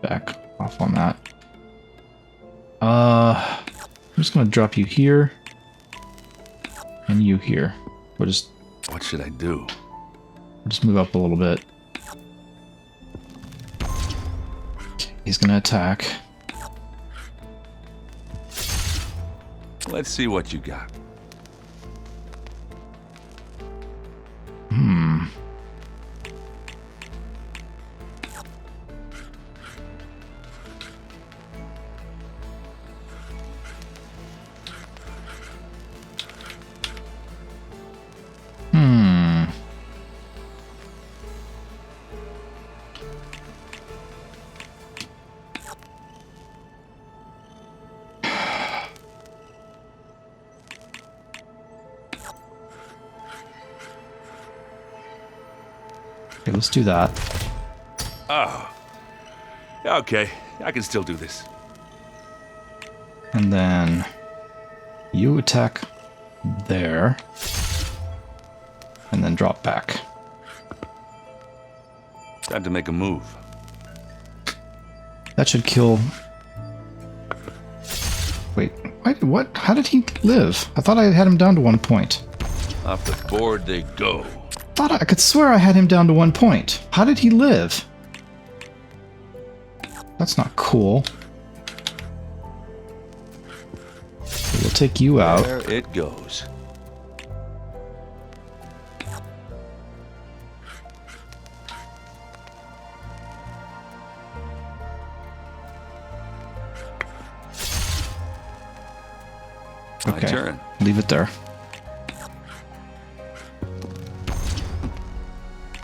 Back off on that. I'm just gonna drop you here and you here. We'll just. What should I do? We'll just move up a little bit. He's gonna attack. Let's see what you got. Okay, let's do that. Oh. Okay, I can still do this. And then you attack there. And then drop back. Time to make a move. That should kill... Wait, what? How did he live? I thought I had him down to 1 point. Off the board they go. I could swear I had him down to 1 point. How did he live? That's not cool. We'll take you out. There it goes. My Okay, turn. leave it there.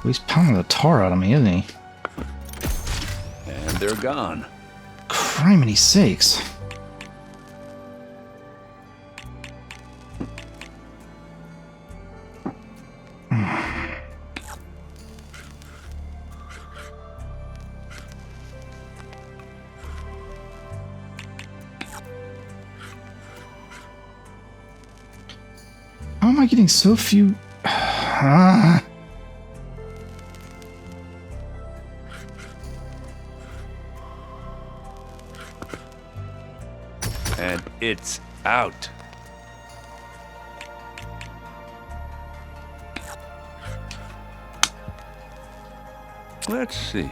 He's pounding the tar out of me, isn't he? And they're gone. Criminy sakes. How am I getting so few... And it's out. Let's see.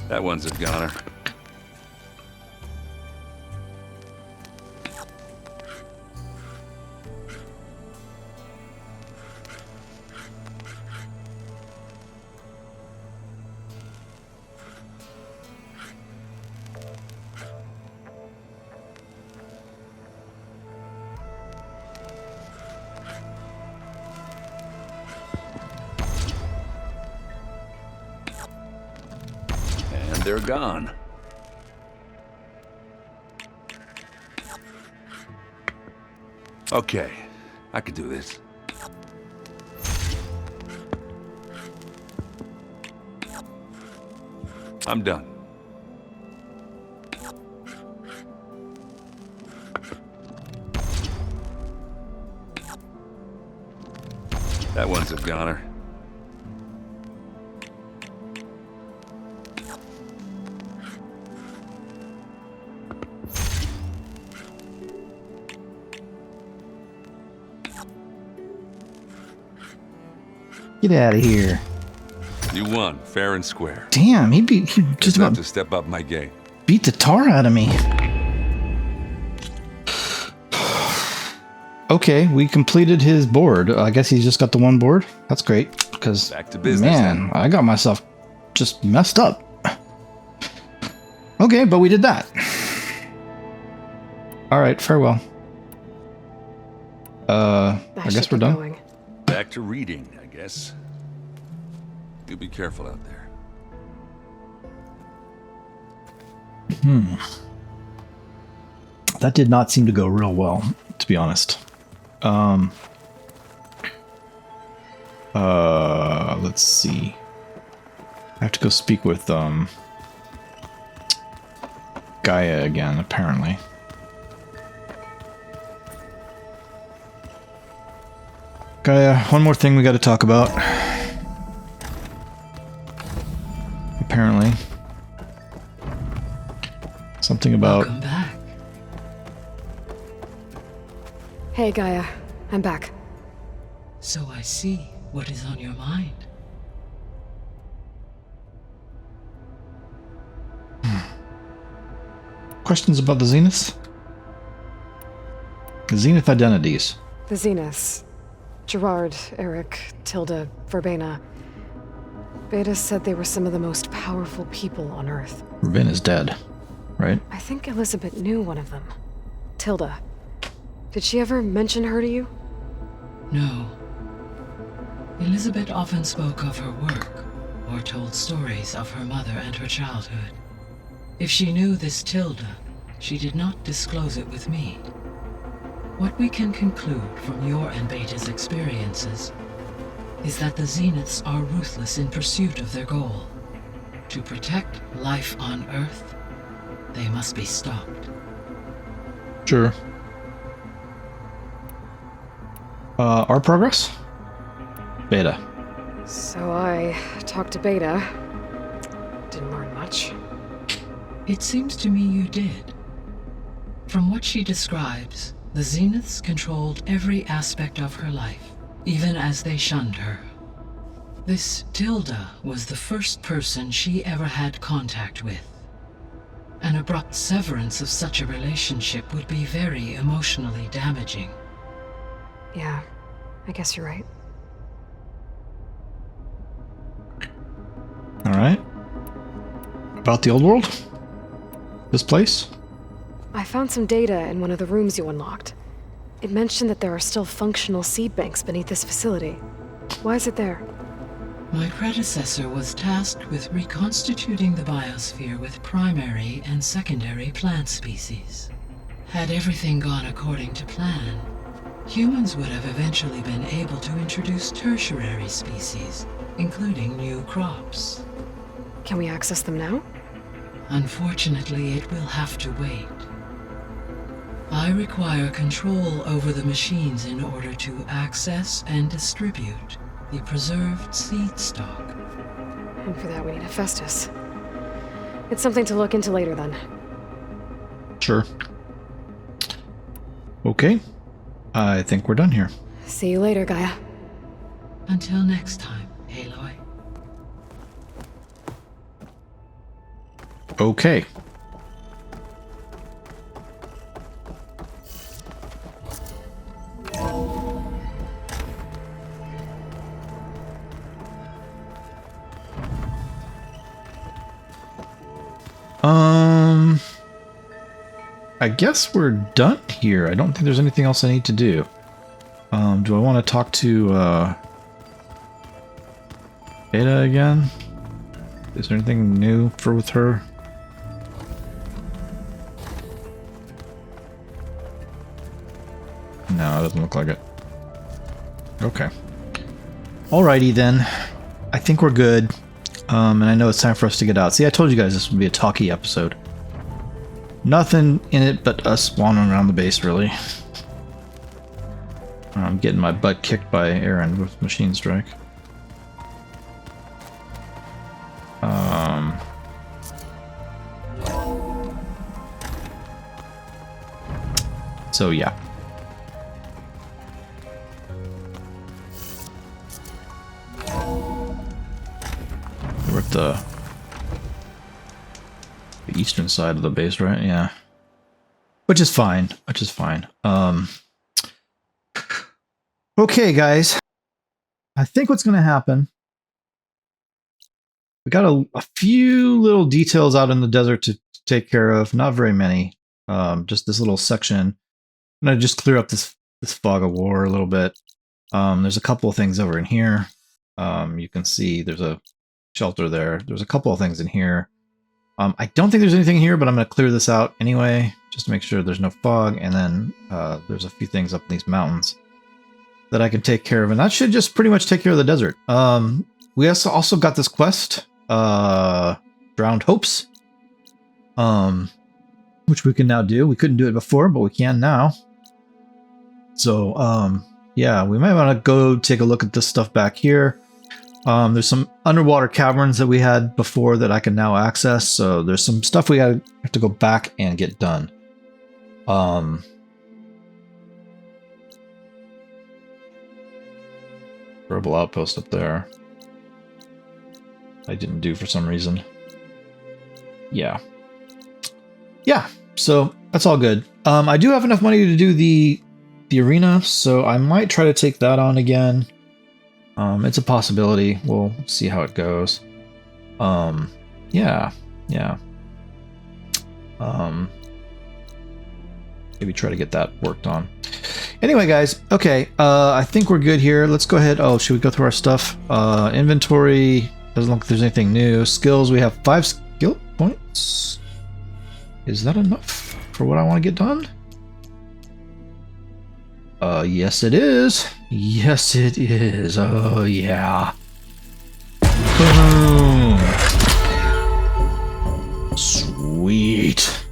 That one's a goner. They're gone. Okay, I could do this. I'm done. That one's a goner. Get out of here. You won, fair and square. Damn, he just about to step up my game. Beat the tar out of me. Okay, we completed his board. I guess he's just got the one board. That's great, because back to business. Man, I got myself just messed up. Okay, but we did that. Alright, farewell. I guess we're done. Going. Back to reading, I guess. You be careful out there. That did not seem to go real well, to be honest. Let's see. I have to go speak with Gaia again, apparently. Gaia, one more thing we got to talk about. Apparently. Something about... Welcome back. Hey, Gaia. I'm back. So I see what is on your mind. Questions about the Zeniths? The Zenith identities. The Zeniths. Gerard, Eric, Tilda, Verbena. Beta said they were some of the most powerful people on Earth. Verbena is dead, right? I think Elizabeth knew one of them. Tilda. Did she ever mention her to you? No. Elizabeth often spoke of her work, or told stories of her mother and her childhood. If she knew this Tilda, she did not disclose it with me. What we can conclude from your and Beta's experiences is that the Zeniths are ruthless in pursuit of their goal. To protect life on Earth, they must be stopped. Sure. Our progress? Beta. So I talked to Beta. Didn't learn much. It seems to me you did. From what she describes, the Zeniths controlled every aspect of her life, even as they shunned her. This Tilda was the first person she ever had contact with. An abrupt severance of such a relationship would be very emotionally damaging. Yeah, I guess you're right. Alright. About the old world? This place? I found some data in one of the rooms you unlocked. It mentioned that there are still functional seed banks beneath this facility. Why is it there? My predecessor was tasked with reconstituting the biosphere with primary and secondary plant species. Had everything gone according to plan, humans would have eventually been able to introduce tertiary species, including new crops. Can we access them now? Unfortunately, it will have to wait. I require control over the machines in order to access and distribute the preserved seed stock. And for that we need a Festus. It's something to look into later then. Sure. Okay. I think we're done here. See you later, Gaia. Until next time, Aloy. Okay. I guess we're done here. I don't think there's anything else I need to do. Do I want to talk to Beta again? Is there anything new with her? No, it doesn't look like it. Okay. Alrighty then. I think we're good. And I know it's time for us to get out. See, I told you guys this would be a talky episode. Nothing in it but us wandering around the base, really. I'm getting my butt kicked by Erand with Machine Strike. So yeah. We're at the eastern side of the base, right? Yeah. Which is fine. Which is fine. Okay, guys. I think what's going to happen We got a few little details out in the desert to take care of. Not very many. Just this little section. I'm gonna just clear up this fog of war a little bit. There's a couple of things over in here. You can see there's a shelter there. There's a couple of things in here. I don't think there's anything here, but I'm going to clear this out anyway, just to make sure there's no fog. And then there's a few things up in these mountains that I can take care of. And that should just pretty much take care of the desert. We also got this quest, Drowned Hopes, which we can now do. We couldn't do it before, but we can now. So, yeah, we might want to go take a look at this stuff back here. There's some underwater caverns that we had before that I can now access. So there's some stuff we have to go back and get done. Rebel outpost up there. I didn't do for some reason. Yeah. Yeah, so that's all good. I do have enough money to do the arena, so I might try to take that on again. It's a possibility. We'll see how it goes. Yeah. Maybe try to get that worked on. Anyway, guys, okay, I think we're good here. Let's go ahead. Oh, should we go through our stuff? Inventory, doesn't look like there's anything new. Skills, we have 5 skill points. Is that enough for what I want to get done? Yes it is. Yes it is. Oh yeah. Boom. Sweet.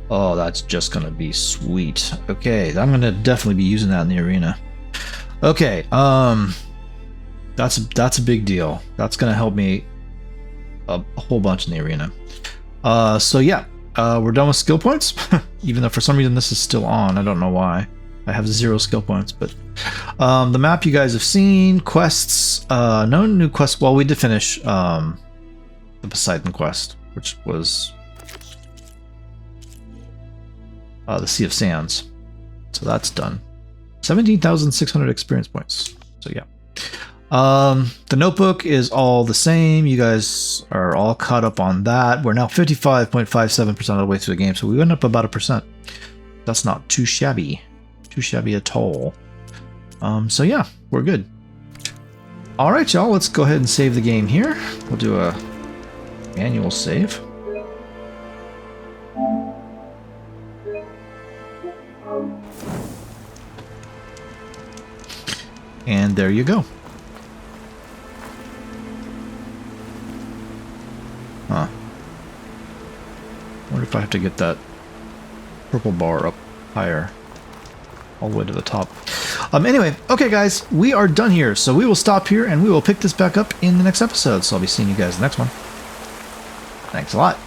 Oh, that's just gonna be sweet. Okay, I'm gonna definitely be using that in the arena. Okay, that's a big deal. That's gonna help me a whole bunch in the arena. So yeah. We're done with skill points, even though for some reason this is still on. I don't know why. I have 0 skill points, but the map you guys have seen, quests, no new quests. Well, we did finish the Poseidon quest, which was the Sea of Sands. So that's done. 17,600 experience points. So yeah. The notebook is all the same. You guys are all caught up on that. We're now 55.57% of the way through the game, so we went up about 1%. That's not too shabby. Too shabby at all. So yeah, we're good. Alright, y'all, let's go ahead and save the game here. We'll do a manual save. And there you go. Huh. I wonder if I have to get that purple bar up higher. All the way to the top. Anyway, okay guys, we are done here. So we will stop here and we will pick this back up in the next episode. So I'll be seeing you guys in the next one. Thanks a lot.